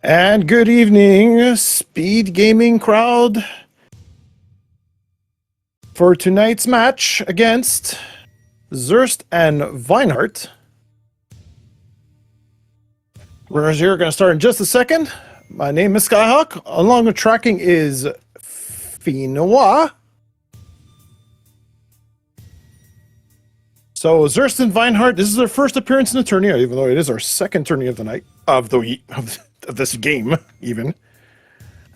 And good evening, Speed Gaming crowd, for tonight's match against Zerst and Vineheart. Runners here are going to start in just a second. My name is Skyhawk. Along with tracking is Vineheart. So Zerst and Vineheart, this is their first appearance in the tourney, even though it is our second tourney of the night of this game, even.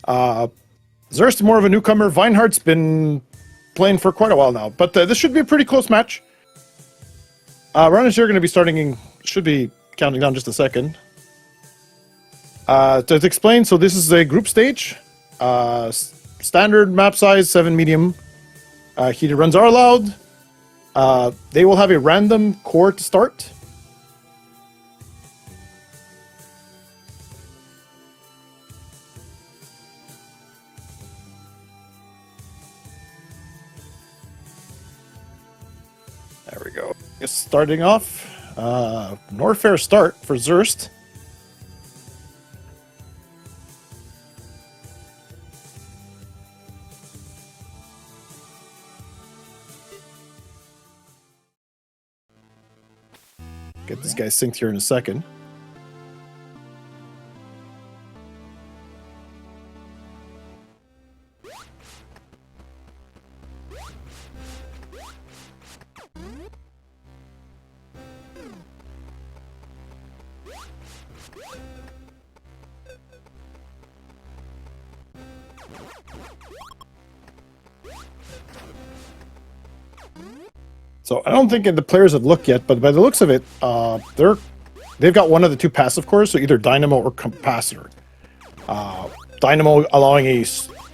Zerst more of a newcomer. Vineheart's been playing for quite a while now, but this should be a pretty close match. Runners here are going to be starting, should be counting down just a second. To explain, so this is a group stage. Standard map size, 7 medium. Heated runs are allowed. They will have a random core to start. There we go. Just starting off, Norfair start for Zerst. Get this guy synced here in a second. So I don't think the players have looked yet, but by the looks of it, they've got one of the two passive cores, so either Dynamo or Capacitor. Dynamo allowing a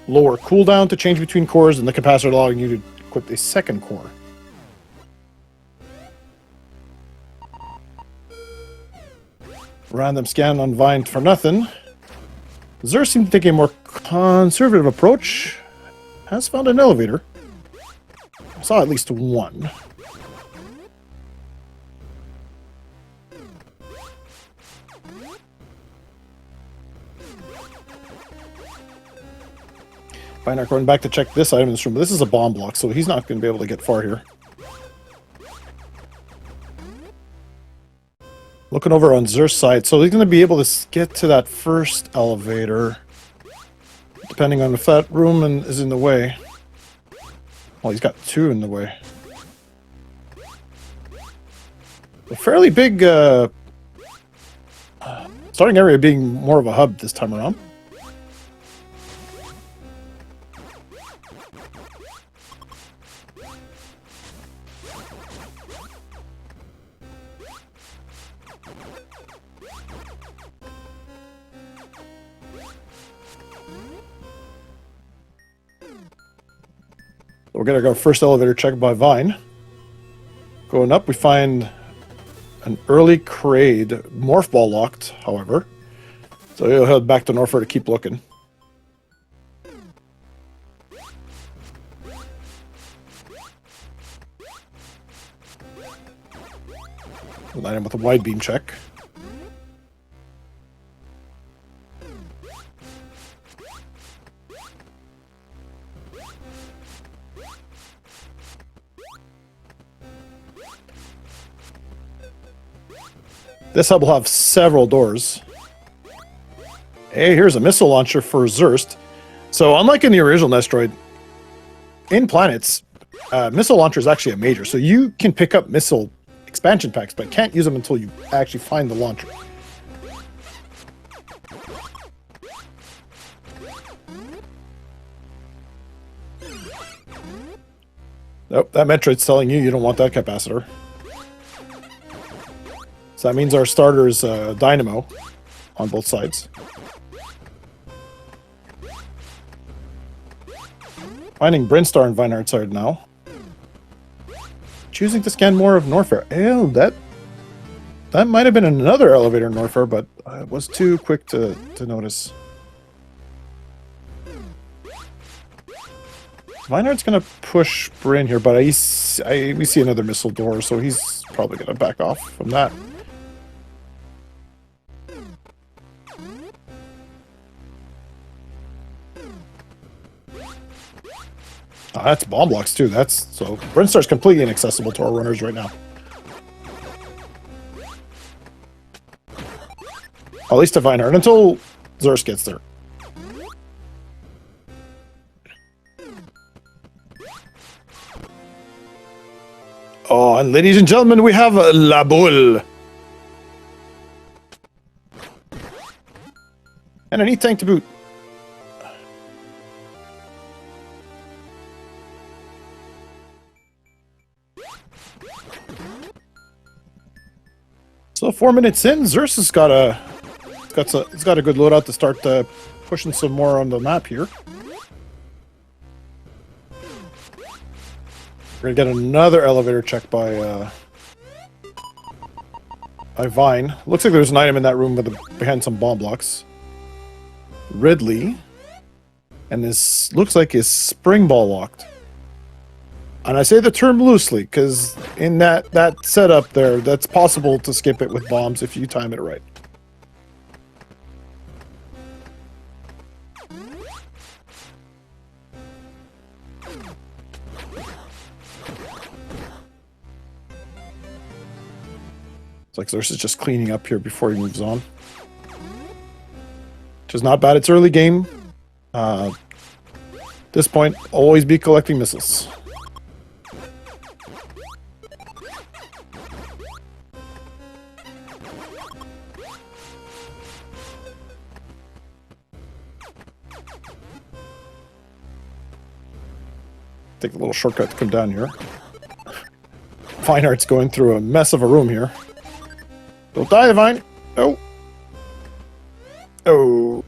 lower cooldown to change between cores, and the Capacitor allowing you to equip a second core. Random scan on Vine for nothing. Zerst seems to take a more conservative approach. Has found an elevator. I saw at least one. Vineheart going back to check this item in this room, but this is a bomb block, so he's not going to be able to get far here. Looking over on Zerst's side, so he's going to be able to get to that first elevator, depending on if that room is in the way. Well, he's got two in the way. A fairly big starting area being more of a hub this time around. We're going to go first elevator check by Vine. Going up, we find an early Kraid morph ball locked, however. So he'll head back to Norfair to keep looking. We'll line him with a wide beam check. This hub will have several doors. Hey, here's a missile launcher for Zerst. So unlike in the original Metroid, in planets, missile launcher is actually a major. So you can pick up missile expansion packs, but can't use them until you actually find the launcher. Nope, that Metroid's telling you don't want that capacitor. So that means our starter is Dynamo on both sides. Finding Brinstar and Vineheart's side now. Choosing to scan more of Norfair. Oh, that might have been another elevator in Norfair, but I was too quick to notice. Vineheart's going to push Bryn here, but we see another missile door, so he's probably going to back off from that. Oh, that's bomb blocks too. So Brinstar's completely inaccessible to our runners right now. At least to Vineheart until Zerst gets there. Oh, and ladies and gentlemen, we have La Boule. And an E-Tank to boot. So 4 minutes in, Zerst has got a good loadout to start pushing some more on the map here. We're gonna get another elevator check by Vine. Looks like there's an item in that room behind some bomb blocks. Ridley, and this looks like his spring ball locked. And I say the term loosely, because in that setup there, that's possible to skip it with bombs if you time it right. It's like Zerst is just cleaning up here before he moves on. Which is not bad. It's early game. At this point, always be collecting missiles. Take a little shortcut to come down here. Vineheart's going through a mess of a room here. Don't die, Vine. Oh. Oh.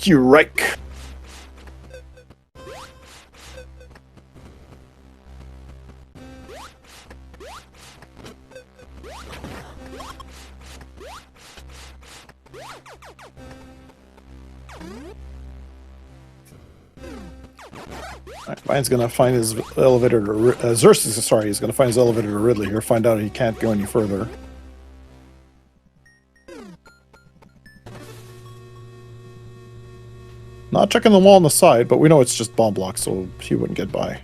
You right. Vine's gonna find his elevator to Zerst is sorry, he's gonna find his elevator to Ridley here, find out he can't go any further. Not checking the wall on the side, but we know it's just bomb blocks, so he wouldn't get by.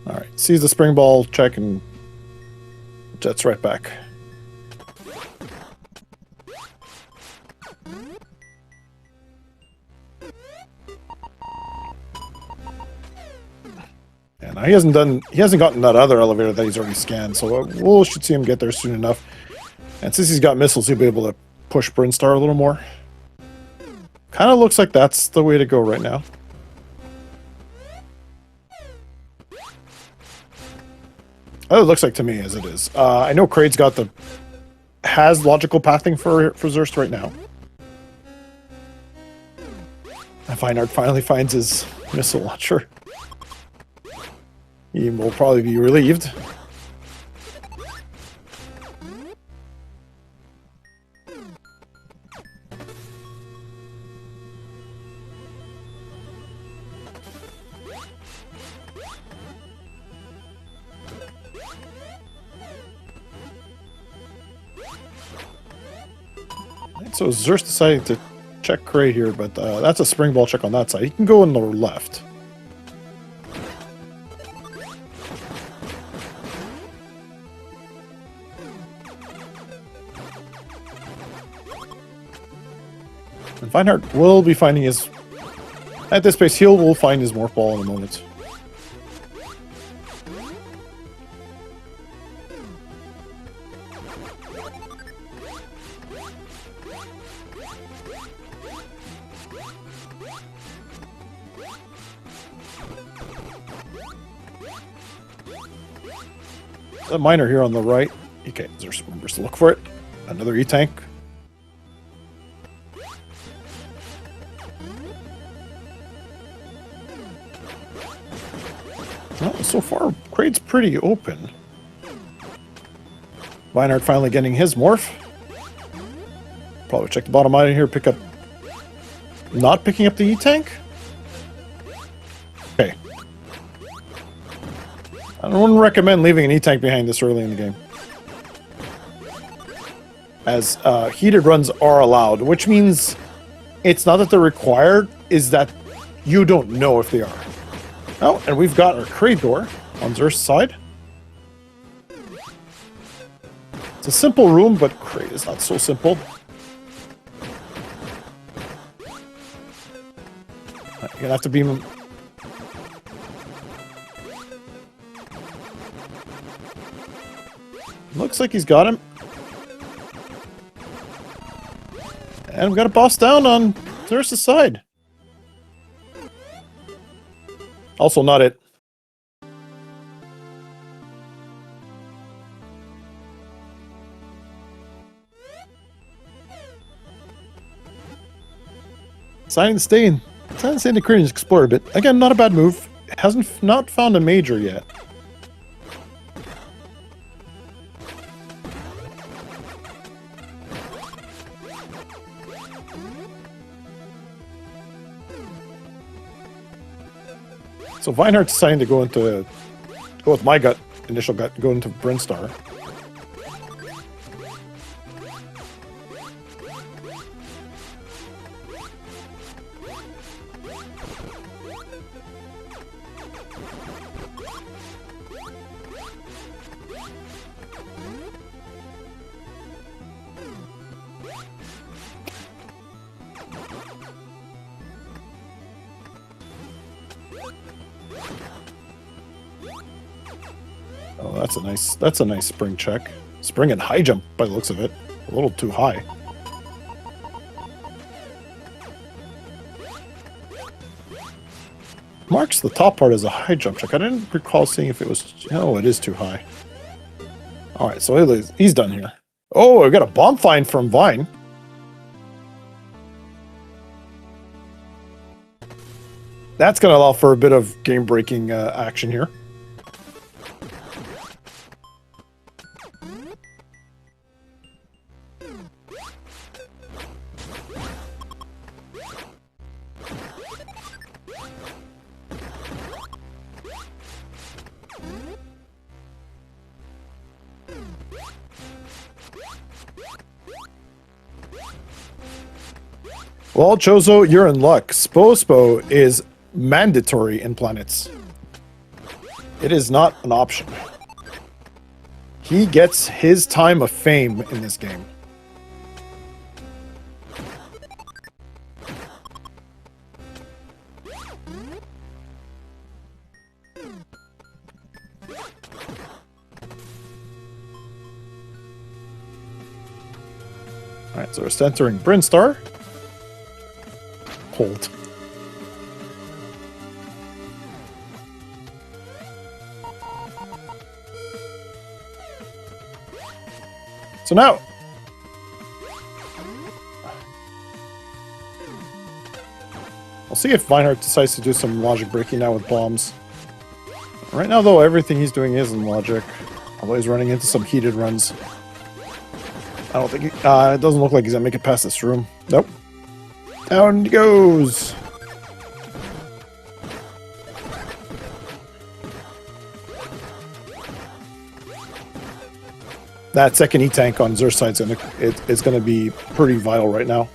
Alright, sees the spring ball, check, and jets right back. And he hasn't gotten that other elevator that he's already scanned, so we should see him get there soon enough. And since he's got missiles, he'll be able to push Brinstar a little more. Kind of looks like that's the way to go right now. Oh, it looks like to me as it is. I know Kraid's has logical pathing for Zerst right now. And Vineheart finally finds his missile launcher. He will probably be relieved. So Zerst decided to check Kraid here, but that's a spring ball check on that side. He can go on the left. And Vineheart will be finding his... At this pace, will find his morph ball in a moment. A miner here on the right. Okay, Zerst remembers to look for it. Another E-Tank. Well, so far, Kraid's pretty open. Vineheart finally getting his morph. Probably check the bottom miner here, pick up... Not picking up the E-Tank? Okay. I wouldn't recommend leaving an E-Tank behind this early in the game. As heated runs are allowed, which means It's not that they're required, is that you don't know if they are. Oh, and we've got our crate door on Zerst's side. It's a simple room, but crate is not so simple. You're gonna have to beam. Looks like he's got him. And we've got a boss down on Zerst's side. Also not it. Signing the stain. Signing the stain to Koreans explore a bit. Again, not a bad move. Hasn't not found a major yet. So Vineheart's deciding to go with my initial gut, go into Brinstar. Oh, that's a nice spring check. Spring and high jump by the looks of it. A little too high. Marks the top part as a high jump check. I didn't recall seeing if it was... Oh, it is too high. Alright, so he's done here. Oh, I got a bomb find from Vine. That's going to allow for a bit of game-breaking action here. Well, Chozo, you're in luck. Spo is mandatory in planets. It is not an option. He gets his time of fame in this game. Alright, so we're centering Brinstar. Hold. So now, we'll see if Vineheart decides to do some logic breaking now with bombs. Right now, though, everything he's doing is in logic. Although he's running into some heated runs. I don't think it doesn't look like he's gonna make it past this room. Nope. Down he goes. That second E-tank on Zerst's side is gonna be pretty vital right now.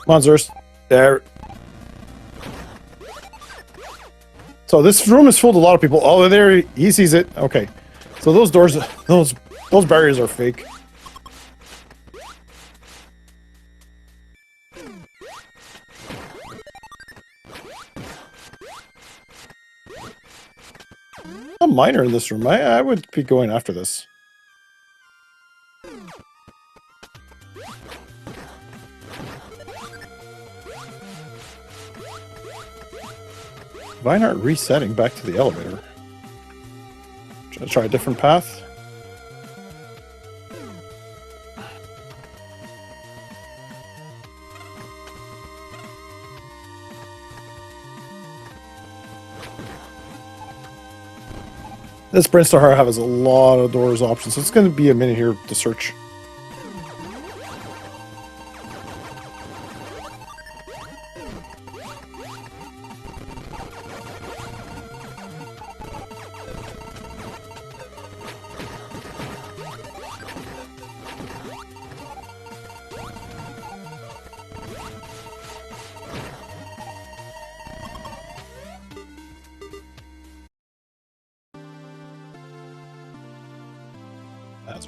Come on, Zerst. There. So this room is full of a lot of people. Oh, there he sees it. Okay. So those doors, those barriers are fake. A miner in this room. I would be going after this. Vineheart resetting back to the elevator. Should I try a different path? This Brinstar has a lot of doors options, so it's going to be a minute here to search.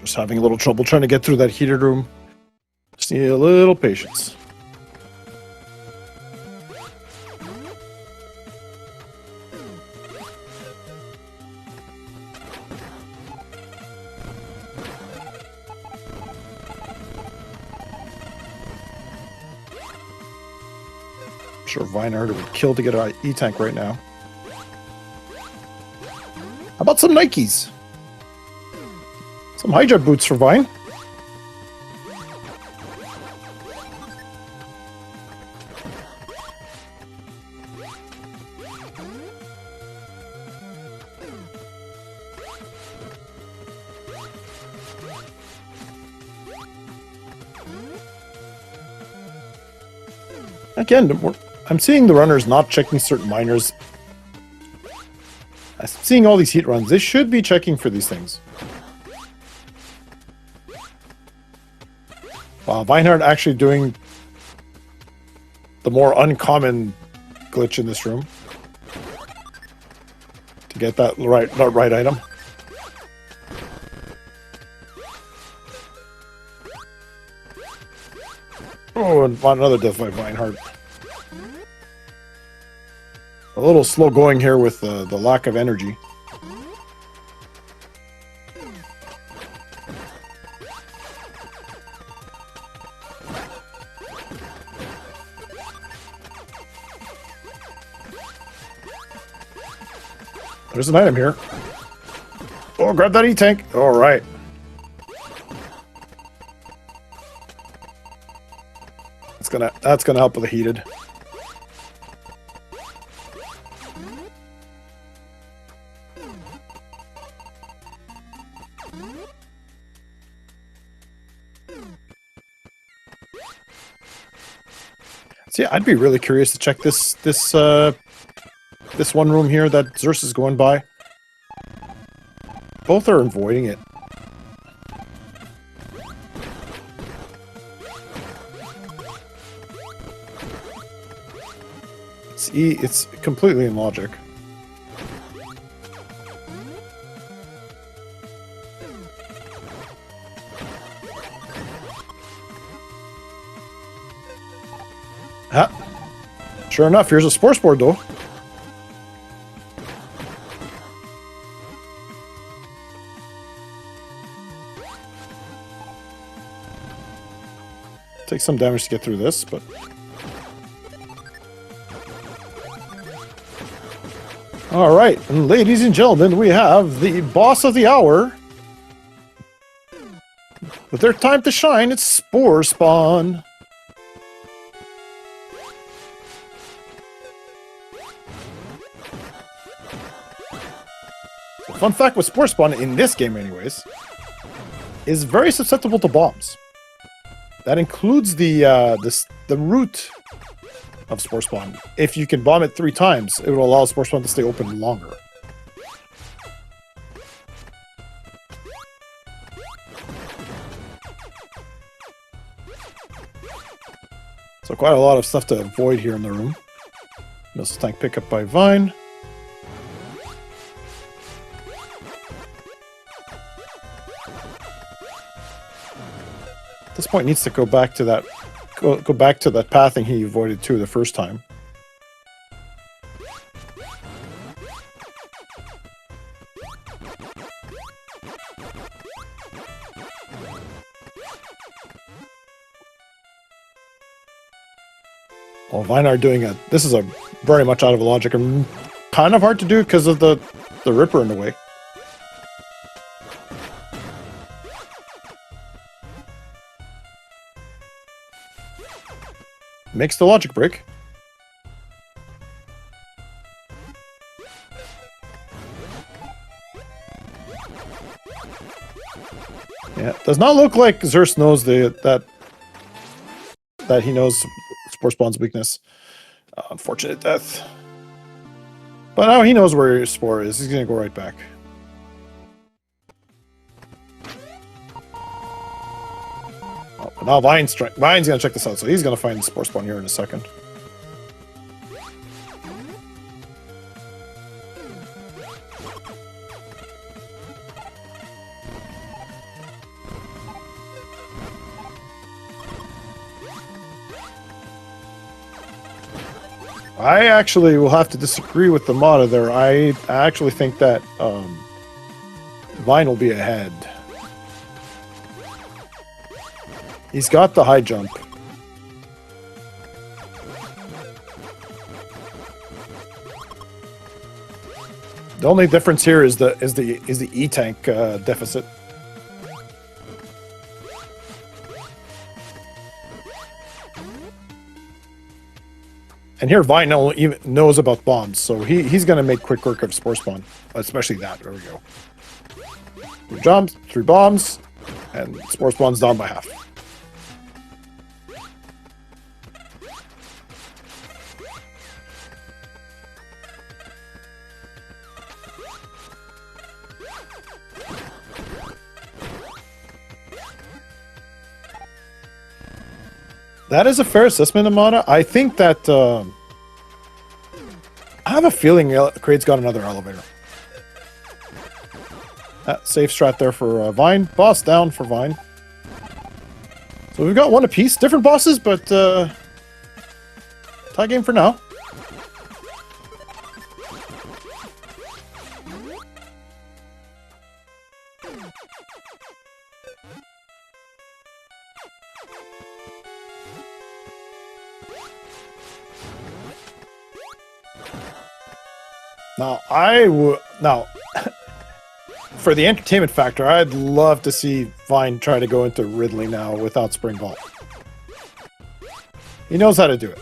Just having a little trouble trying to get through that heated room. Just need a little patience. I'm sure Vineheart would kill to get an E-Tank right now. How about some Nikes? Some Hydra boots for Vine. Again, I'm seeing the runners not checking certain miners. I'm seeing all these heat runs. They should be checking for these things. Wow, Vineheart actually doing the more uncommon glitch in this room to get that right item. Oh, and another death by Vineheart. A little slow going here with the lack of energy. There's an item here. Oh, grab that E-Tank. All right. That's gonna help with the heated. See, I'd be really curious to check this one room here that Zerst is going by. Both are avoiding it. It's completely in logic. Ah, sure enough, here's a sports board though. Take some damage to get through this, but... Alright, and ladies and gentlemen, we have the boss of the hour. With their time to shine, it's Spore Spawn. Fun fact with Spore Spawn, in this game anyways, is very susceptible to bombs. That includes the root of Spore Spawn. If you can bomb it 3 times, it will allow Spore Spawn to stay open longer. So quite a lot of stuff to avoid here in the room. Missile tank pickup by Vine. At this point needs to go back to that pathing he avoided too the first time. Vineheart doing a... This is a very much out of logic and kind of hard to do because of the Ripper in the way. Makes the logic break. Yeah, does not look like Zerst knows that he knows Spore Spawn's weakness. Unfortunate death. But now he knows where his Spore is. He's gonna go right back. Oh, but now Vine's gonna check this out, so he's gonna find the Spore Spawn here in a second. I actually will have to disagree with the modder there. I actually think that Vine will be ahead. He's got the high jump. The only difference here is the E-tank deficit. And here Vine even knows about bombs, so he's going to make quick work of Spore Spawn. Especially that. There we go. 3 jumps, 3 bombs, and Spore Spawn's down by half. That is a fair assessment, Amada. I think that... I have a feeling Kraid's got another elevator. Safe strat there for Vine. Boss down for Vine. So we've got one apiece. Different bosses, but... tie game for now. Now, for the entertainment factor, I'd love to see Vine try to go into Ridley now without Spring Vault. He knows how to do it.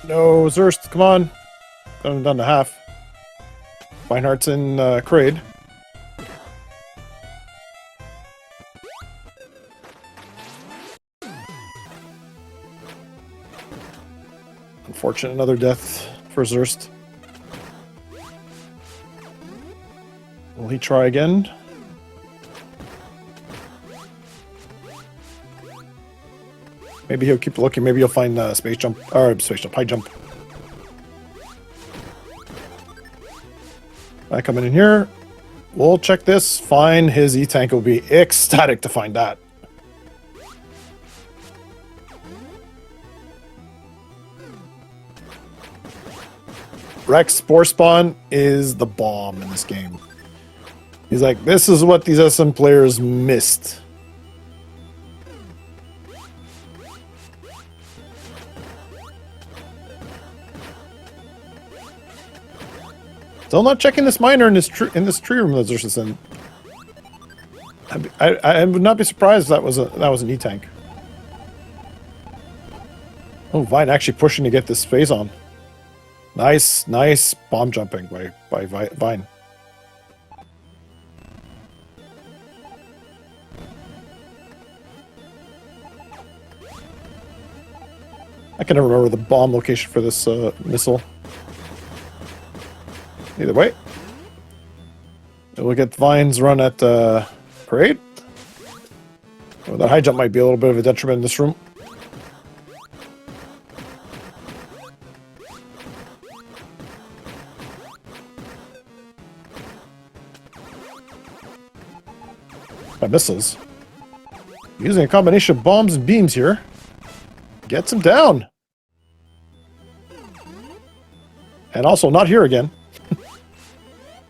No, Zerst, come on. Got him down to half. Vineheart's in Kraid. Unfortunate, another death for Zerst. Will he try again? Maybe he'll keep looking. Maybe he'll find space jump or high jump. Coming in here. We'll check this. Fine. His E-tank will be ecstatic to find that. Rex Spore Spawn is the bomb in this game. He's like, this is what these SM players missed. Still not checking this miner in this tree room that Zerst is in. I would not be surprised if that was an E-tank. Oh, Vine actually pushing to get this phase on. Nice bomb jumping by Vine. I can never remember the bomb location for this missile. Either way, we'll get Vine's run at Parade. Well, that high jump might be a little bit of a detriment in this room. Missiles. Using a combination of bombs and beams here. Gets him down. And also not here again.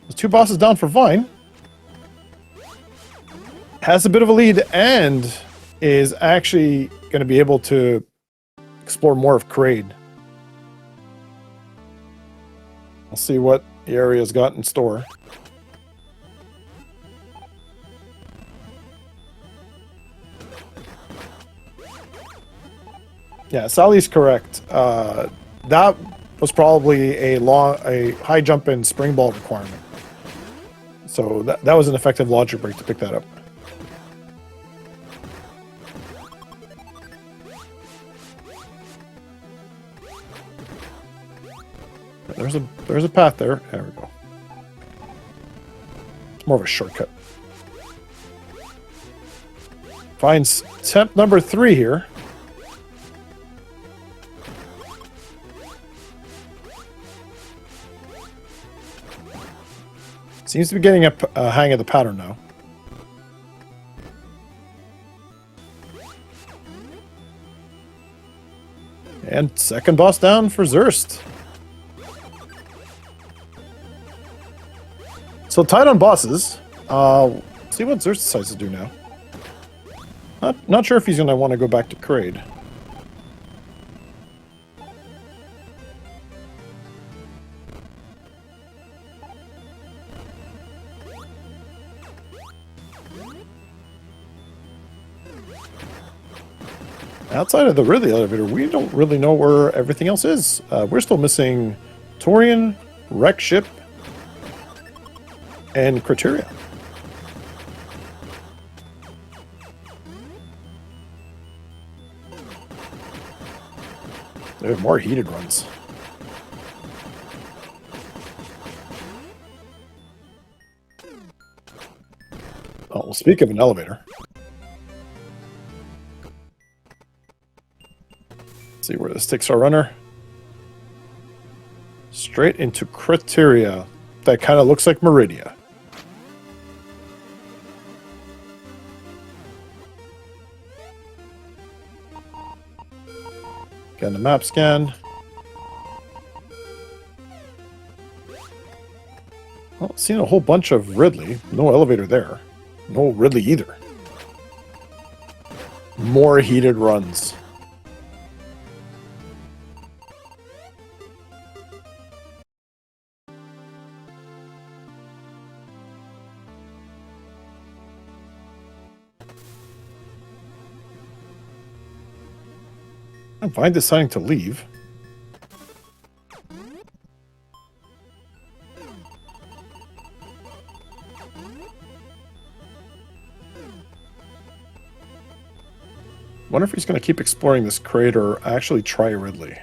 There's 2 bosses down for Vine. Has a bit of a lead and is actually going to be able to explore more of Kraid. I'll see what the area's got in store. Yeah, Sally's correct. That was probably a high jump and spring ball requirement. So that was an effective logic break to pick that up. There's a path there. There we go. It's more of a shortcut. Finds temp number 3 here. Seems to be getting a hang of the pattern now. And second boss down for Zerst. So tied on bosses. See what Zerst decides to do now. Not sure if he's going to want to go back to Kraid. Outside of the Ridley elevator, we don't really know where everything else is. We're still missing Torian, Wreck Ship, and Criteria. There are more heated runs. Oh, well, speak of an elevator. Let's see where this takes our runner. Straight into Criteria. That kind of looks like Meridia. Getting the map scan. Well, seen a whole bunch of Ridley. No elevator there. No Ridley either. More heated runs. I'm fine deciding to leave. Wonder if he's going to keep exploring this crate or actually try Ridley.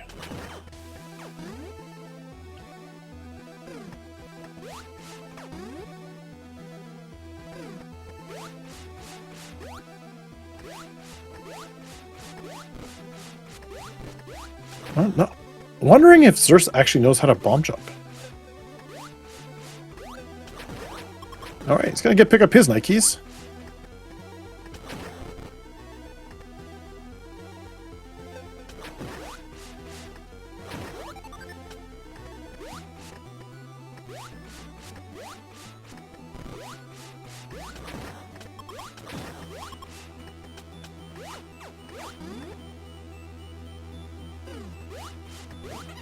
No. Wondering if Zerst actually knows how to bomb jump. Alright, he's going to pick up his Nikes.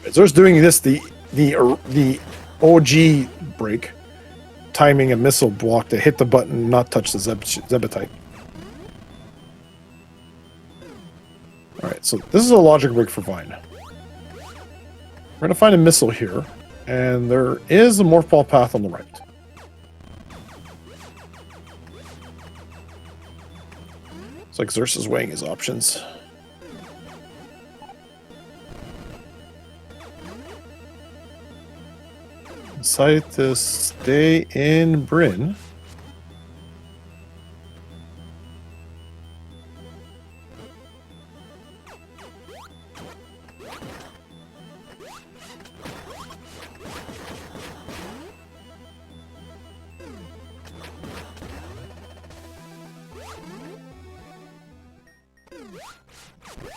Zerst doing this the OG break, timing a missile block to hit the button, not touch the Zebetite. Alright, so this is a logic break for Vine. We're going to find a missile here, and there is a morph ball path on the right. It's like Zerst is weighing his options. Decided to stay in Bryn.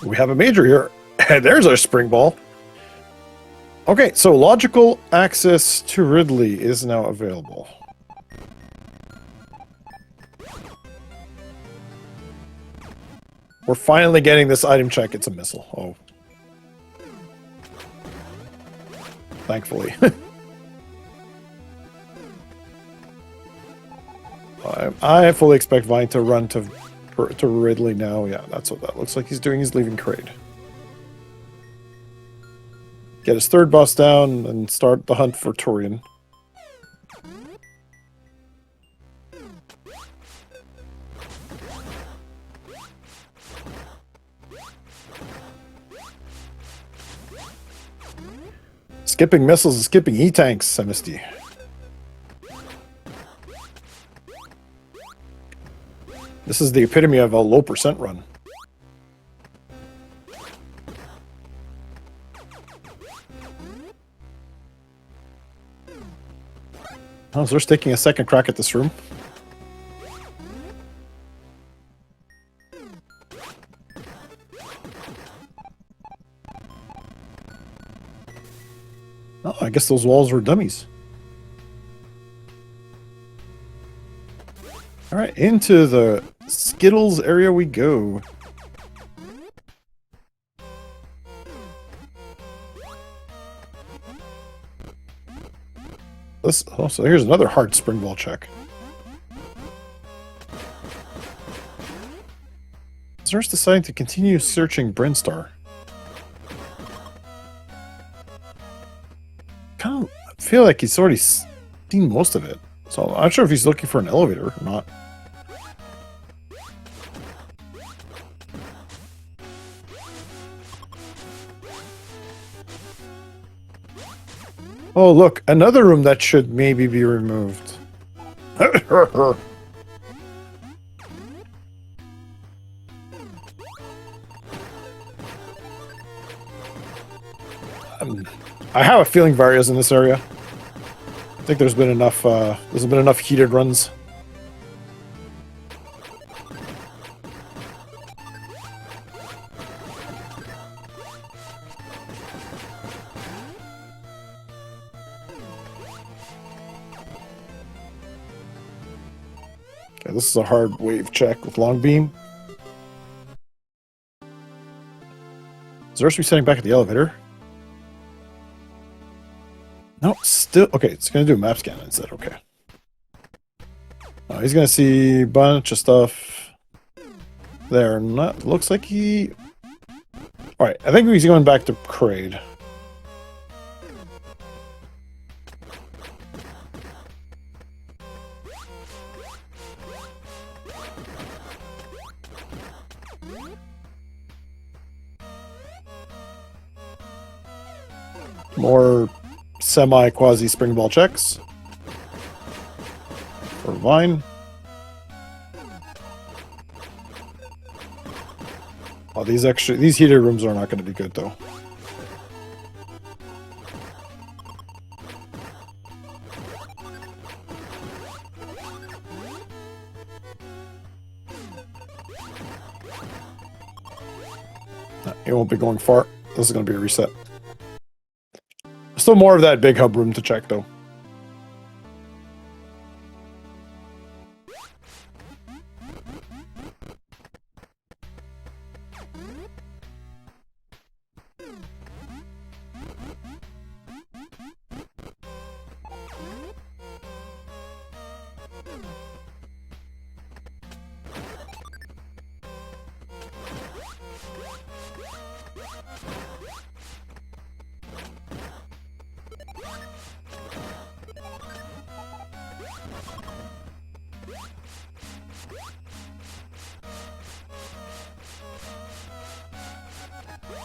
We have a major here. There's our spring ball. Okay, so logical access to Ridley is now available. We're finally getting this item check. It's a missile. Oh. Thankfully. I fully expect Vine to run to Ridley now. Yeah, that's what that looks like he's doing. He's leaving Kraid. Get his third boss down and start the hunt for Turian. Skipping missiles and skipping E-tanks, Semisty. This is the epitome of a low percent run. Oh, so they're taking a second crack at this room. Oh, I guess those walls were dummies. All right, into the Skittles area we go. Oh, so here's another hard spring ball check. Zerst deciding to continue searching Brinstar. Kind of feel like he's already seen most of it. So I'm not sure if he's looking for an elevator or not. Oh, look, another room that should maybe be removed. I have a feeling Varia's in this area. I think there's been enough heated runs. Okay, this is a hard wave check with long beam. Zerst be sitting back at the elevator. No, still okay. It's gonna do a map scan instead. Okay. He's gonna see a bunch of stuff there. Not looks like he. All right, I think he's going back to Kraid. More semi-quasi spring ball checks for Vine. Oh, these heated rooms are not going to be good though. It won't be going far. This is going to be a reset. Still more of that big hub room to check, though.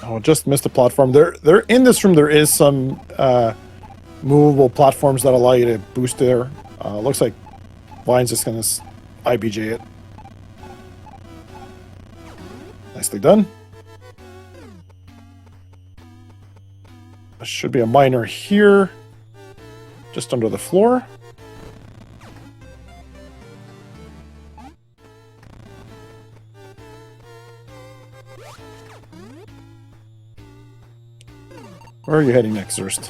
Oh, just missed a platform. There in this room there is some movable platforms that allow you to boost there. Looks like Vine's just gonna IBJ it. Nicely done. There should be a miner here, just under the floor. Where are you heading next, Zerst?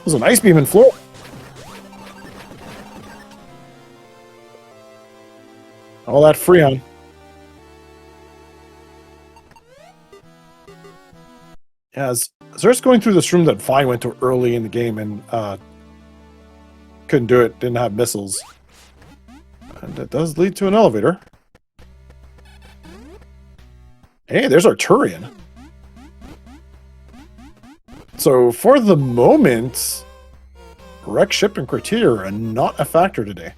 There's an ice beam in floor. All that Freon. Yeah, Zerst going through this room that Vine went to early in the game and couldn't do it, didn't have missiles. And it does lead to an elevator. Hey, there's Arturian. So for the moment, wreck ship and criteria are not a factor today.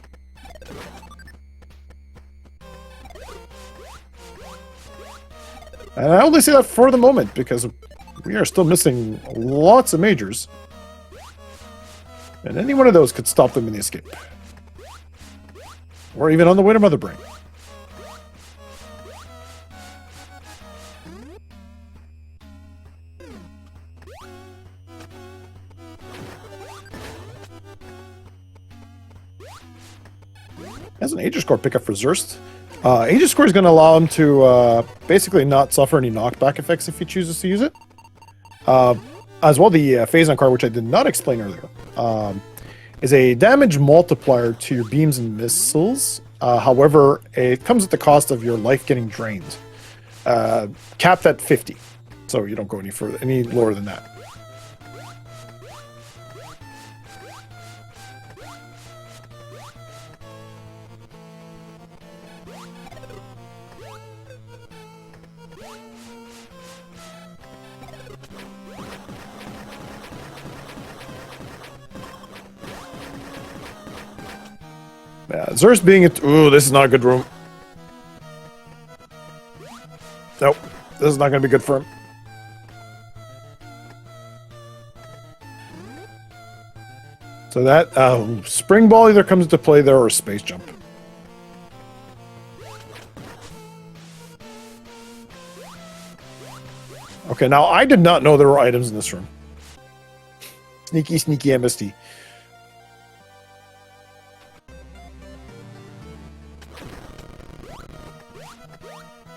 And I only say that for the moment because we are still missing lots of majors. And any one of those could stop them in the escape. Or even on the way to Mother Brain. As an Aegis Core pickup for Zerst. Aegis Core is going to allow him to basically not suffer any knockback effects if he chooses to use it. As well, the Phazon card, which I did not explain earlier, is a damage multiplier to your beams and missiles. However, it comes at the cost of your life getting drained. Capped at 50, so you don't go any further, any lower than that. Yeah, Zerst being it. Ooh, this is not a good room. Nope, this is not going to be good for him. So that spring ball either comes into play there or space jump. Okay, now I did not know there were items in this room. Sneaky, sneaky MST.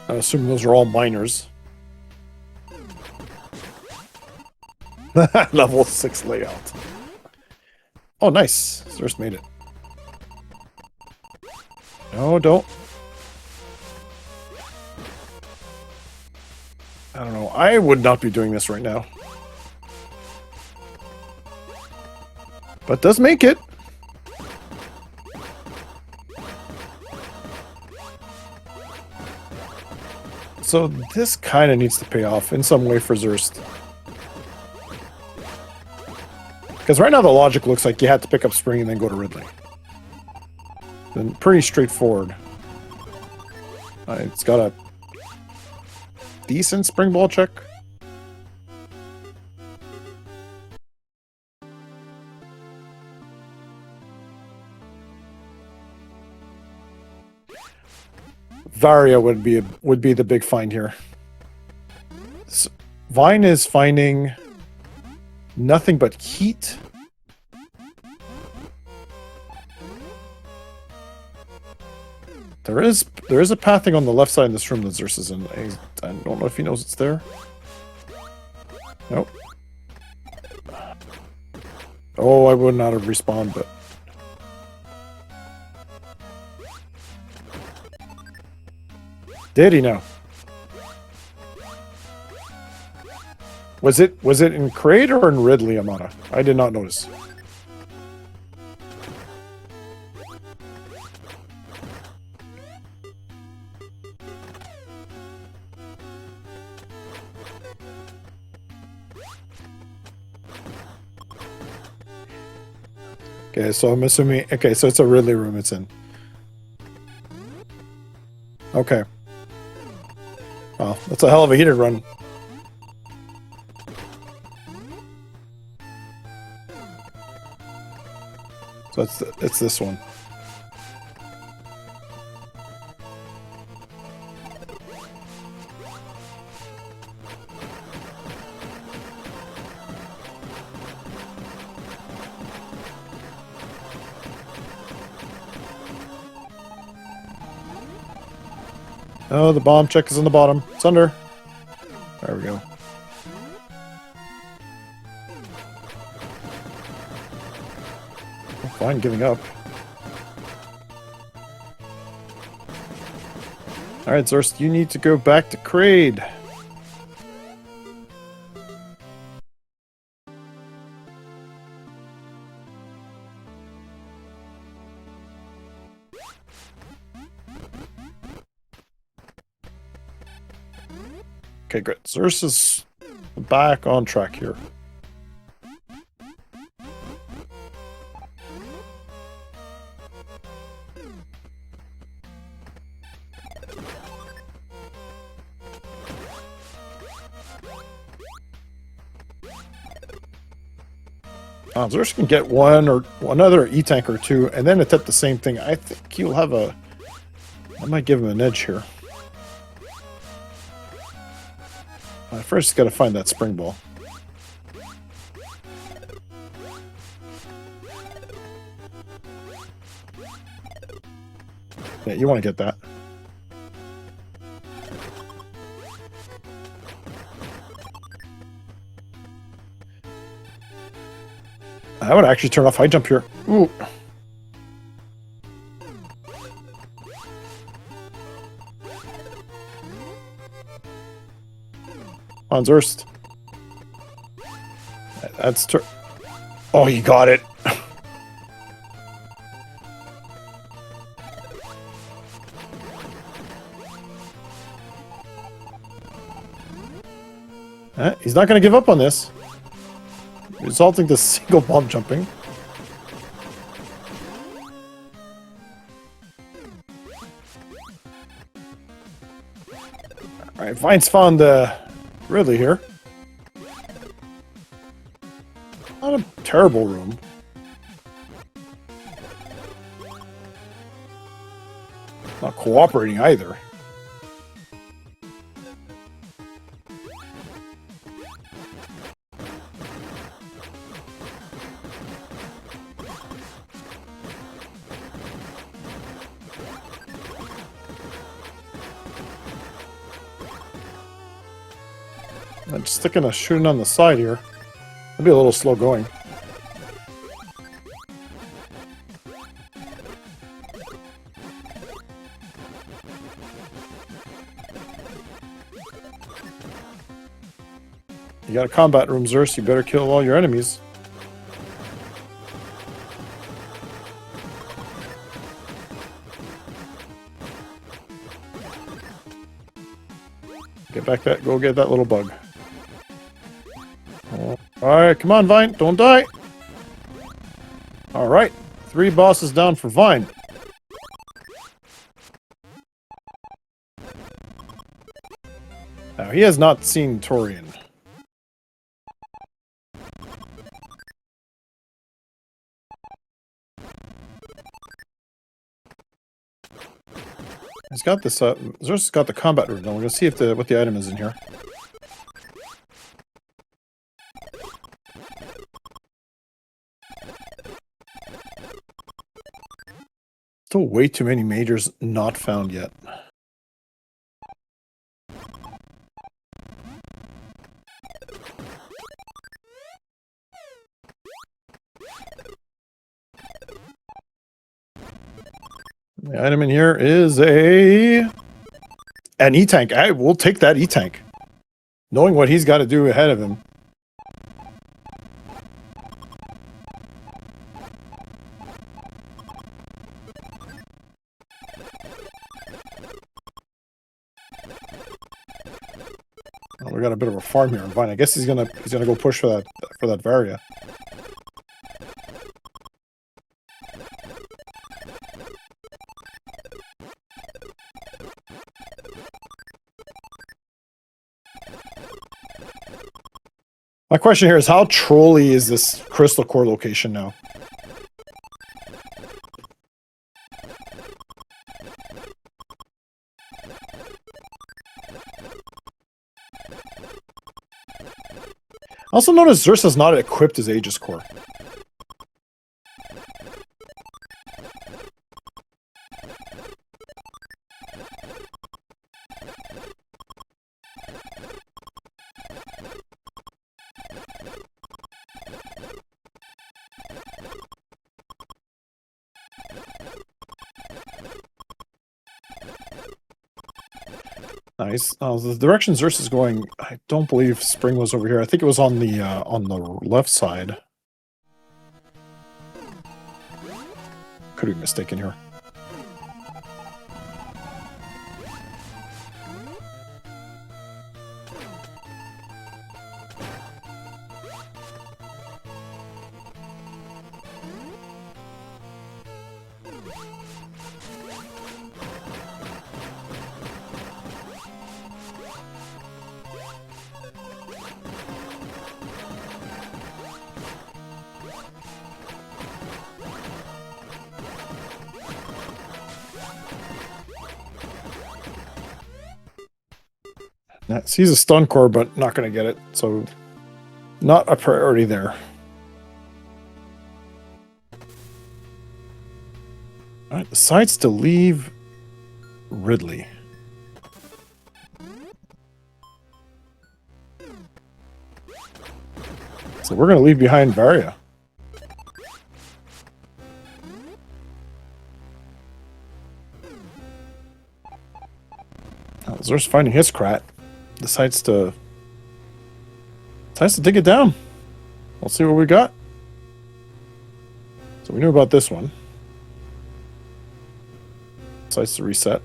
I assume those are all miners. Level 6 layout. Oh, nice. Zerst made it. No, don't. I don't know. I would not be doing this right now. But does make it. So this kind of needs to pay off in some way for Zerst. Because right now the logic looks like you had to pick up Spring and then go to Ridley. And pretty straightforward. It's got a decent Spring Ball check. Varia would be the big find here. So Vine is finding nothing but heat. There is a pathing on the left side in this room that Zerst is in. I don't know if he knows it's there. Nope. Oh, I would not have respawned, but did he know? Was it in Crate or in Ridley, Amana? I did not notice. Okay, so I'm assuming. Okay, so it's a Ridley room it's in. Okay. Well, that's a hell of a heated run. So it's this one. Oh, the bomb check is on the bottom. It's under. There we go. Fine, giving up. Alright, Zerst, you need to go back to Kraid. Okay, good. Zerst is back on track here. Zerst can get one or another E-Tank or two, and then attempt the same thing. I think he'll have a... I might give him an edge here. First, got to find that spring ball. Yeah, you want to get that. I would actually turn off high jump here. Ooh. On Zerst. That's oh, you got it. He's not going to give up on this. Resulting to single bomb jumping. Alright, Vine's found Ridley here. Not a terrible room. Not cooperating either. I'm just sticking a shooting on the side here. It'll be a little slow going. You got a combat room, Zerst. You better kill all your enemies. Get back that. Go get that little bug. Alright, come on, Vine. Don't die. Alright. 3 bosses down for Vine. Now, he has not seen Torian. He's got this, Zerst's got the combat room. Now we're gonna see if what the item is in here. Still way too many majors not found yet. The item in here is an E-Tank. We'll take that E-Tank. Knowing what he's got to do ahead of him. Oh, we got a bit of a farm here on Vine. I guess he's gonna go push for that Varia. My question here is, how trolly is this crystal core location now? Also notice Zerst has not equipped his Aegis core. Nice. The direction Zerst is going, I don't believe Spring was over here. I think it was on the left side. Could be mistaken here. Sees a stun core, but not going to get it. So, not a priority there. All right, decides to leave Ridley. So we're going to leave behind Varia. Zerst finding his crat. Decides to dig it down. Let's see what we got. So we knew about this one. Decides to reset.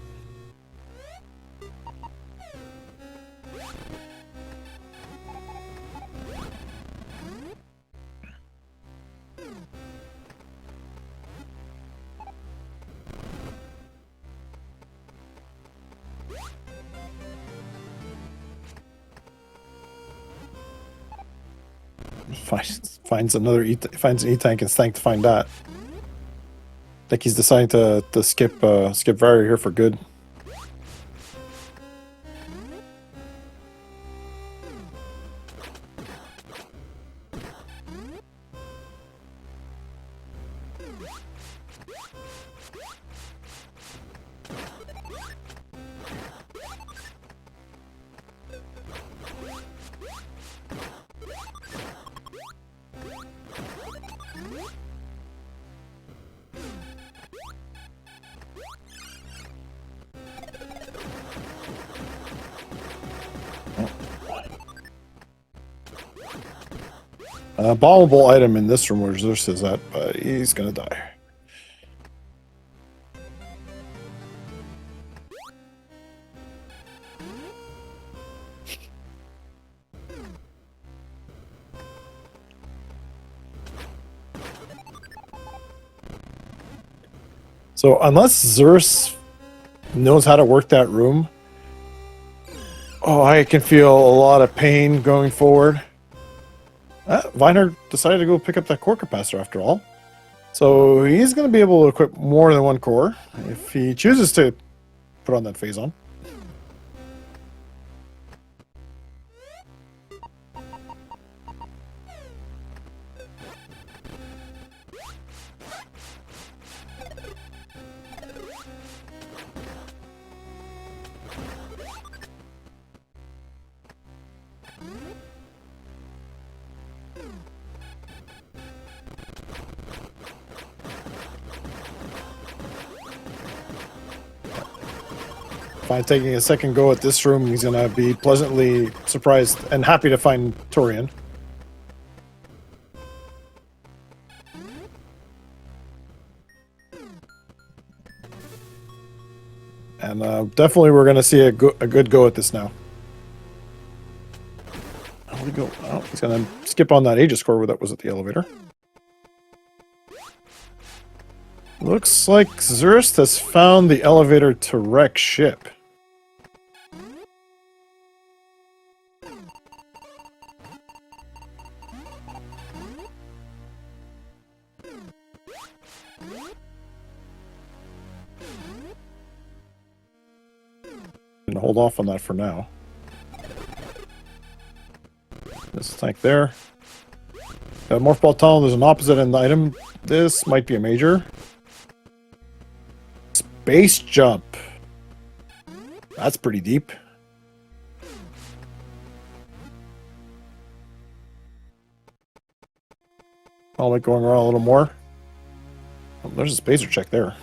Finds another finds an E-tank and thank to find that. I think he's deciding to skip Varia here for good. Bombable item in this room where Zerst is at, but he's gonna die. So unless Zerst knows how to work that room, oh, I can feel a lot of pain going forward. Vineheart decided to go pick up that core capacitor after all. So he's going to be able to equip more than one core if he chooses to put on that phase on. By taking a second go at this room, he's going to be pleasantly surprised and happy to find Torian. And definitely we're going to see a good go at this now. How we go? Oh, he's going to skip on that Aegis core that was at the elevator. Looks like Zerst has found the elevator to wreck ship. And hold off on that for now. This tank there. Morph ball tunnel, there's an opposite end item. This might be a major. Space jump. That's pretty deep. I'll like going around a little more. Oh, there's a spacer check there.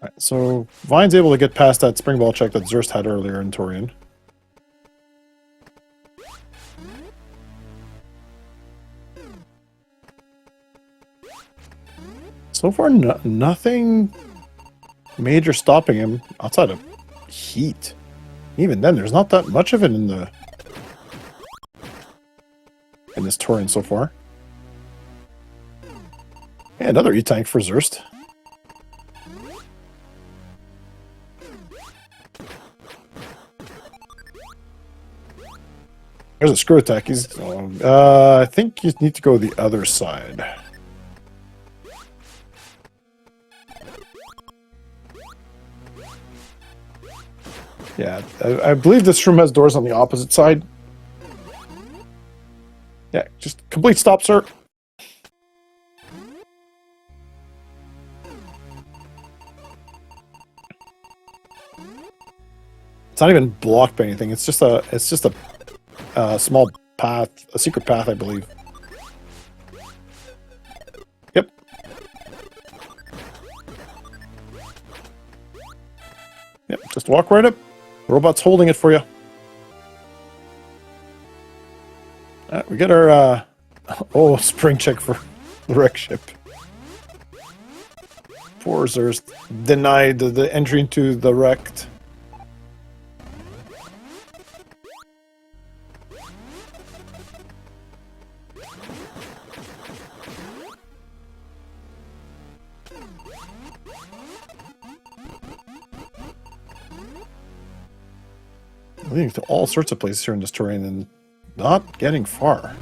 Alright, so Vine's able to get past that spring ball check that Zerst had earlier in Torian. So far, nothing major stopping him outside of heat. Even then, there's not that much of it in this Torian so far. Yeah, another E-Tank for Zerst. There's a screw attack. I think you need to go the other side. Yeah, I believe this room has doors on the opposite side. Yeah, just complete stop, sir. It's not even blocked by anything. It's just a small path, a secret path, I believe. Yep. Yep, just walk right up. The robot's holding it for you. Alright, we get our, spring check for the wreck ship. Poor Zerst denied the entry into the wrecked. Leading to all sorts of places here in this terrain and not getting far.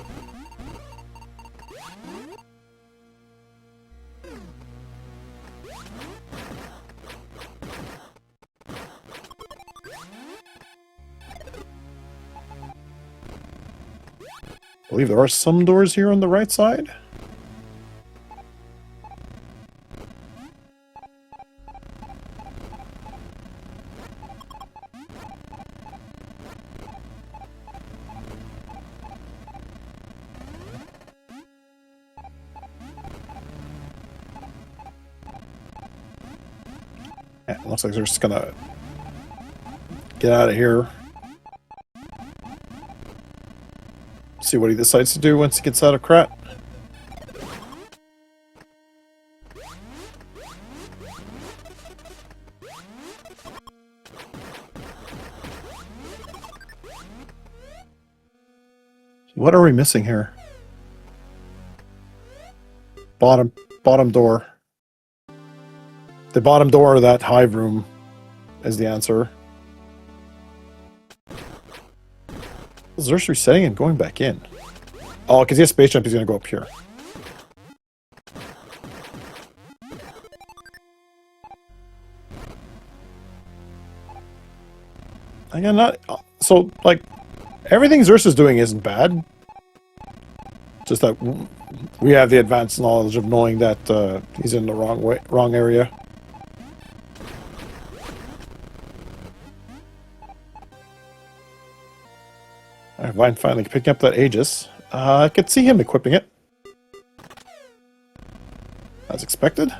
I believe there are some doors here on the right side. Yeah, it looks like they're just gonna get out of here. See what he decides to do once he gets out of Krat. What are we missing here? Bottom door. The bottom door of that hive room is the answer. Zerst resetting and going back in. Oh, because he has space jump, he's going to go up here. Again, not... So, like, everything Zerst is doing isn't bad. Just that we have the advanced knowledge of knowing that he's in the wrong area. Vine finally picking up that Aegis. I could see him equipping it. As expected.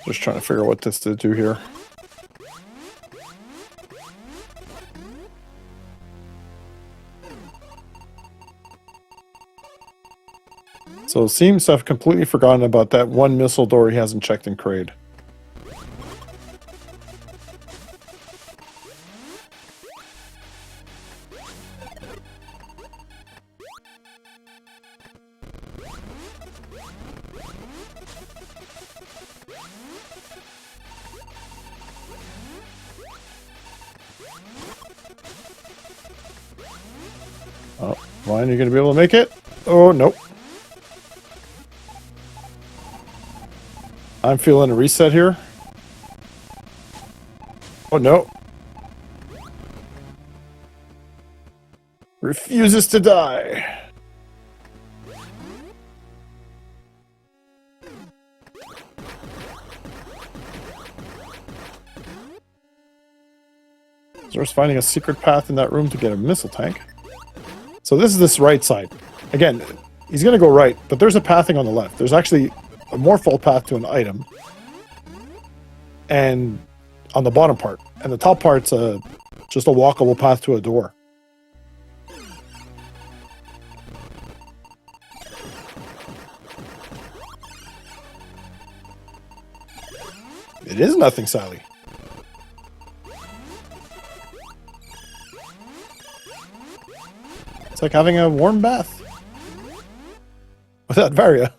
Just trying to figure out what this to do here. So seems to have completely forgotten about that one missile door he hasn't checked in Kraid. Oh, Vine, you gonna be able to make it? Oh, nope. I'm feeling a reset here. Oh, no. Refuses to die. Zerst finding a secret path in that room to get a missile tank. So this is this right side. Again, he's going to go right, but there's a pathing on the left. There's actually a morphle path to an item. And on the bottom part. And the top part's just a walkable path to a door. It is nothing, Sally. It's like having a warm bath. Without Varia.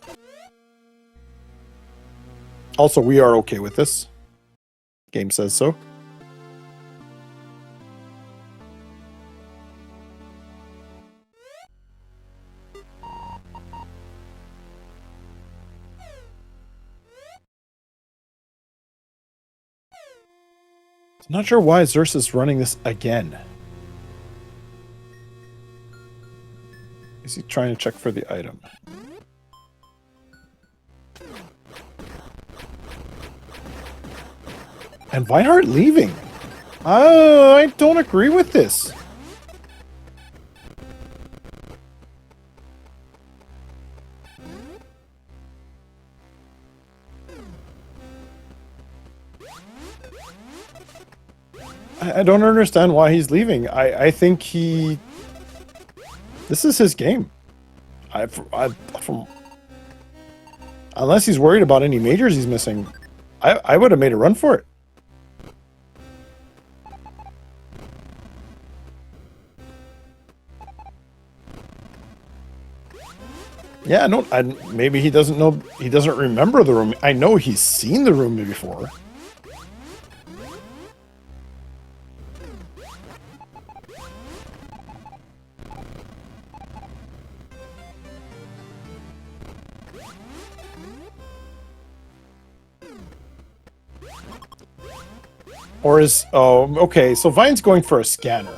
Also, we are okay with this. Game says so. I'm not sure why Zerst is running this again. Is he trying to check for the item? And Vineheart leaving. Oh, I don't agree with this. I don't understand why he's leaving. I think he... This is his game. Unless he's worried about any majors he's missing, I would have made a run for it. Yeah, no, maybe he doesn't know, he doesn't remember the room. I know he's seen the room before. Or is... Oh, okay. So Vine's going for a scanner.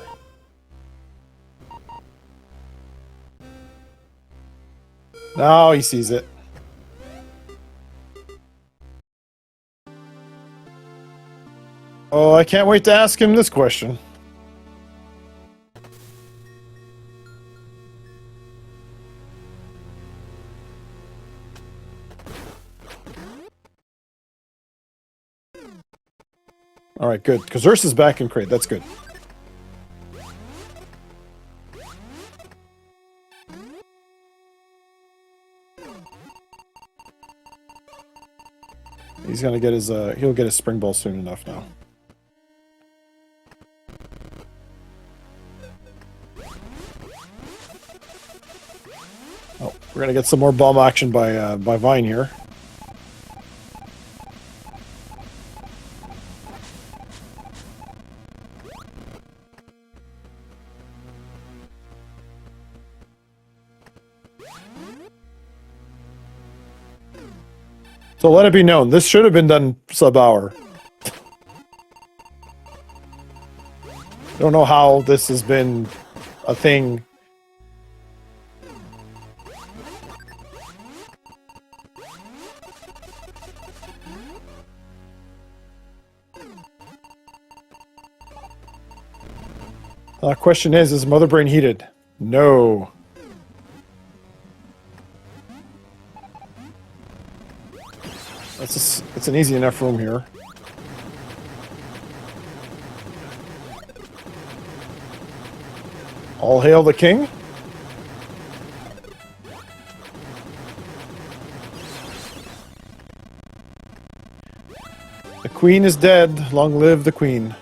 Now he sees it. Oh, I can't wait to ask him this question. All right, good. Because Zerst is back in crate. That's good. He's gonna get his. He'll get his spring ball soon enough now. Oh, we're gonna get some more bomb action by Vine here. So let it be known, this should have been done sub-hour. Don't know how this has been a thing. Question is Mother Brain heated? No. It's an easy enough room here. All hail the king. The queen is dead. Long live the queen.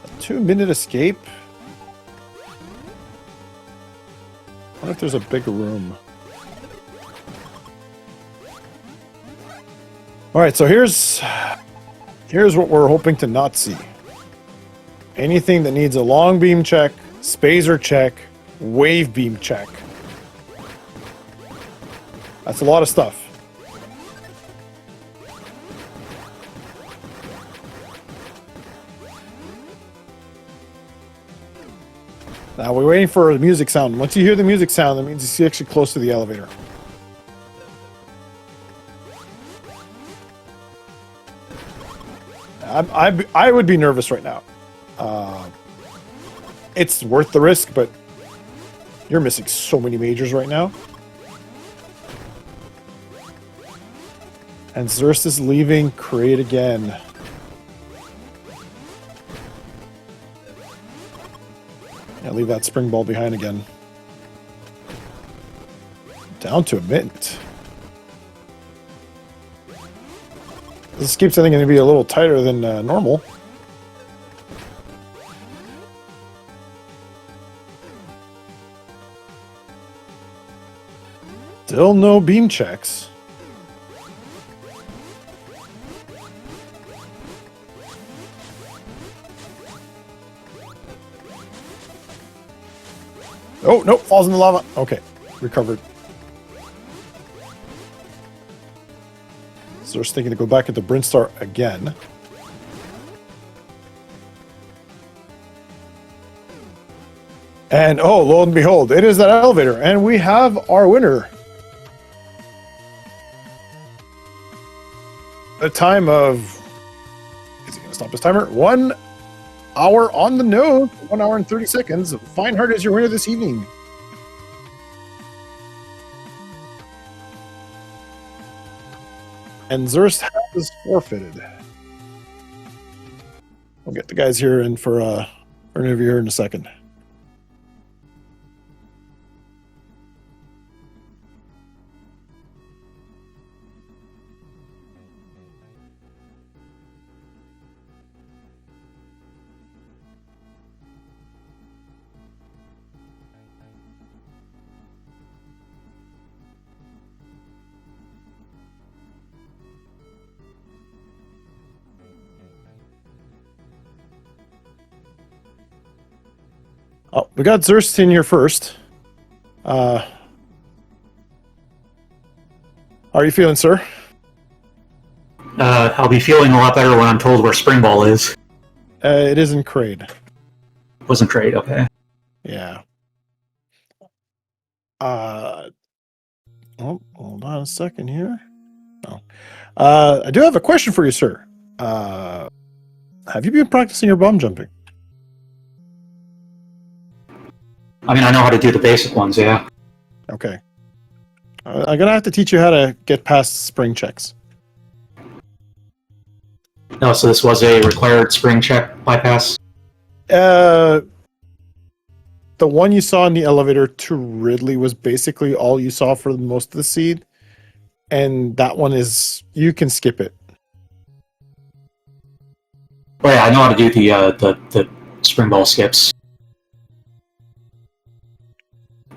A 2-minute escape? I wonder if there's a bigger room. Alright, so here's what we're hoping to not see. Anything that needs a long beam check, spazer check, wave beam check. That's a lot of stuff. Now we're waiting for the music sound. Once you hear the music sound, that means you're actually close to the elevator. I would be nervous right now. It's worth the risk, but you're missing so many majors right now. And Zerst is leaving Kraid again. Yeah, leave that spring ball behind again. Down to a minute. This keeps, I think, going to be a little tighter than normal. Still no beam checks. Oh, no, falls in the lava. Okay, recovered. So they're thinking to go back into Brinstar again. And oh, lo and behold, it is that elevator, and we have our winner. A time of, is he going to stop his timer? 1 hour on the nose, 1 hour and 30 seconds. Vineheart is your winner this evening. And Zerst has forfeited. We'll get the guys here in for an interview here in a second. Oh, we got Zerst in here first. How are you feeling, sir? I'll be feeling a lot better when I'm told where Spring Ball is. It is in Kraid. Wasn't Kraid, okay. Yeah. Oh, hold on a second here. Oh. I do have a question for you, sir. Have you been practicing your bomb jumping? I mean, I know how to do the basic ones, yeah. Okay. I'm gonna have to teach you how to get past spring checks. No, so this was a required spring check bypass? The one you saw in the elevator to Ridley was basically all you saw for most of the seed. And that one is, you can skip it. Oh yeah, I know how to do the spring ball skips.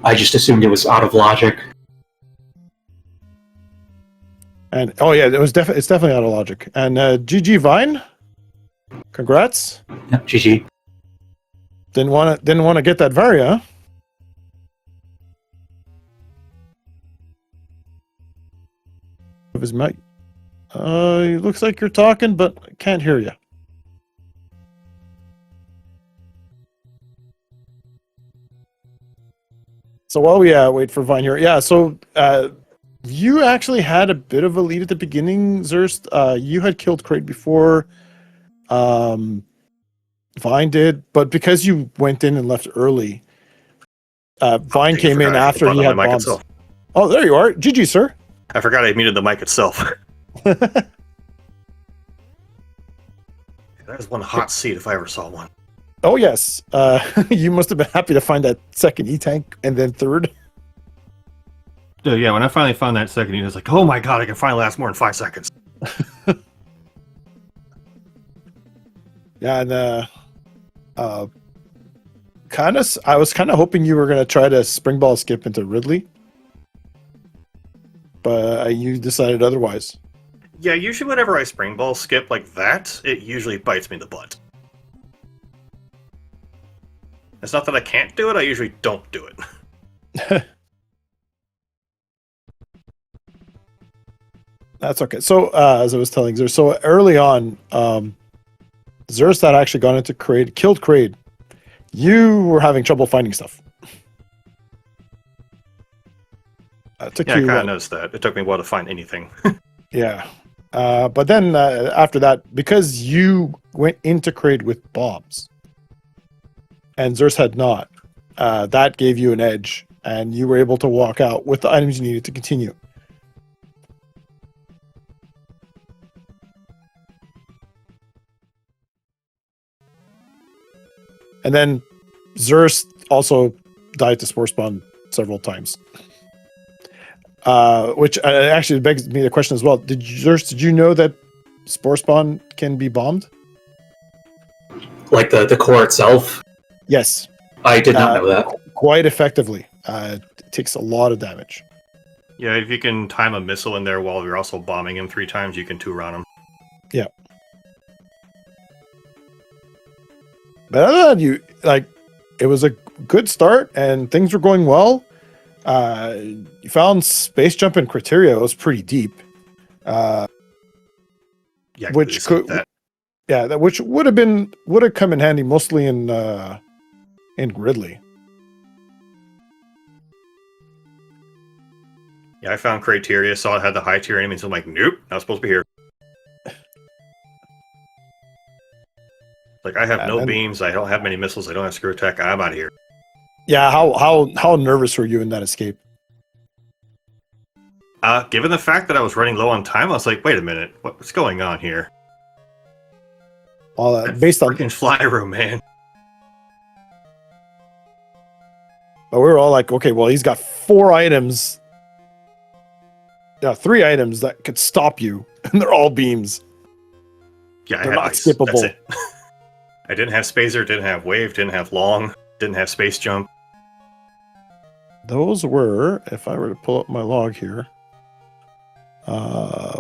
I just assumed it was out of logic. And oh yeah, it's definitely out of logic. And GG Vine, congrats. Yep, GG. Didn't want to get that Varia. Of his mic. It looks like you're talking, but I can't hear you. So while we wait for Vine here, yeah. So you actually had a bit of a lead at the beginning, Zerst. You had killed Kraid before Vine did, but because you went in and left early, Vine came in after he had bombs. Itself. Oh, there you are. GG, sir. I forgot I muted the mic itself. There's one hot seat if I ever saw one. Oh, yes. You must have been happy to find that second E-tank and then third. Yeah, when I finally found that second, he was like, oh my god, I can finally last more than 5 seconds. Yeah, and I was kind of hoping you were going to try to spring ball skip into Ridley. But you decided otherwise. Yeah, usually whenever I spring ball skip like that, it usually bites me in the butt. It's not that I can't do it, I usually don't do it. That's okay. So, as I was telling Zerst, so early on, Zerst had actually gone into Kraid, killed Kraid. You were having trouble finding stuff. Yeah, I kind of noticed that. It took me a while to find anything. Yeah. But then after that, because you went into Kraid with bombs, and Zerst had not, that gave you an edge, and you were able to walk out with the items you needed to continue. And then Zerst also died to Spore Spawn several times. Which actually begs me the question as well. Did you know that Spore Spawn can be bombed? Like the core itself? Yes. I did not know that. Quite effectively. It takes a lot of damage. Yeah, if you can time a missile in there while you're also bombing him 3 times, you can 2-round him. Yeah. But other than it was a good start and things were going well. You found space jump in criteria. It was pretty deep. Yeah, Which could, which would have come in handy mostly in Gridley. Yeah, I found criteria, saw it had the high tier enemies. I'm like, nope, not supposed to be here. Like, I have no beams, I don't have many missiles, I don't have screw attack, I'm out of here. Yeah, how nervous were you in that escape? Given the fact that I was running low on time, I was like, wait a minute, what's going on here? Well, based on freaking fly room, man. But we were all like, okay, well, he's got 4 items. Yeah, 3 items that could stop you, and they're all beams. Yeah, they're not skippable. That's it. I didn't have Spazer, didn't have Wave, didn't have Long, didn't have Space Jump. Those were, if I were to pull up my log here,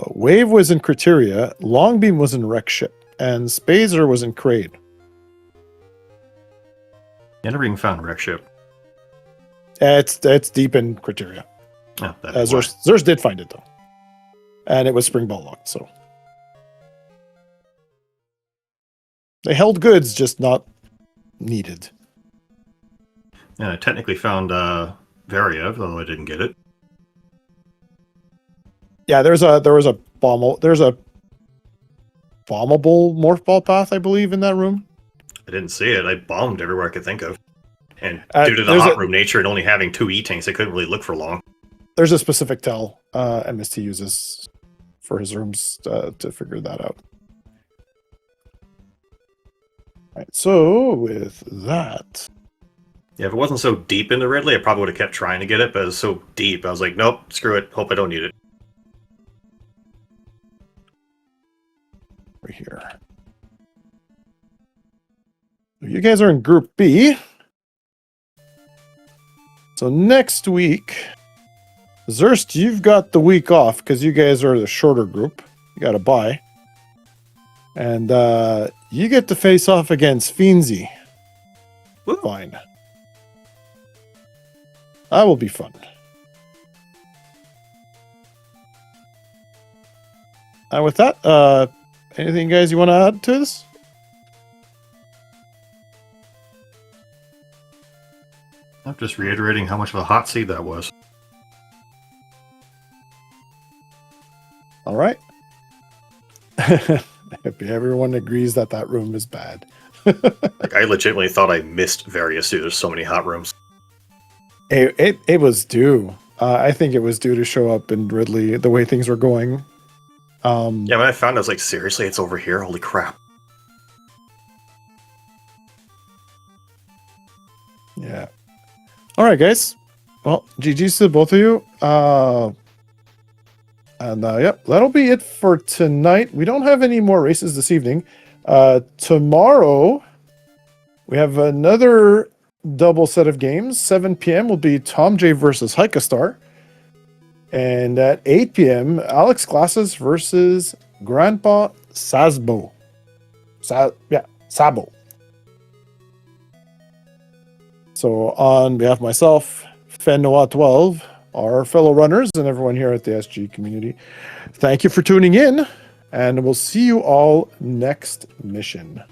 Wave was in Criteria, Longbeam was in Wreck Ship, and Spazer was in Kraid. I never even found Wreck Ship. It's deep in Criteria. Oh, that's why. Zerst did find it, though. And it was Spring Ball locked, so. They held goods, just not needed. Yeah, I technically found Variev, although I didn't get it. Yeah, there was a bombable morph ball path, I believe, in that room. I didn't see it. I bombed everywhere I could think of. And due to the there's hot room nature and only having 2 E-tanks, I couldn't really look for long. There's a specific tell MST uses for his rooms to figure that out. Right, so with that, yeah, if it wasn't so deep in the Ridley, I probably would have kept trying to get it, but it was so deep, I was like, nope, screw it. Hope I don't need it. right here. You guys are in Group B. So next week, Zerst, you've got the week off because you guys are the shorter group. You got a bye. And you get to face off against Fienzy. Fine. That will be fun. And with that, anything guys you want to add to this? I'm just reiterating how much of a hot seat that was. All right. Everyone agrees that room is bad. Like, I legitimately thought I missed Various too. There's so many hot rooms. It was due. I think it was due to show up in Ridley the way things were going. Yeah, when I found it, I was like, seriously, it's over here? Holy crap. Yeah. All right, guys. Well, GG's to both of you. Yep, that'll be it for tonight. We don't have any more races this evening. Tomorrow, we have another double set of games. 7 p.m. will be Tom J versus Hikastar. And at 8 p.m., Alex Glasses versus Grandpa Sasbo. Sabo. So on behalf of myself, Fennoa12, our fellow runners, and everyone here at the SG community, thank you for tuning in, and we'll see you all next mission.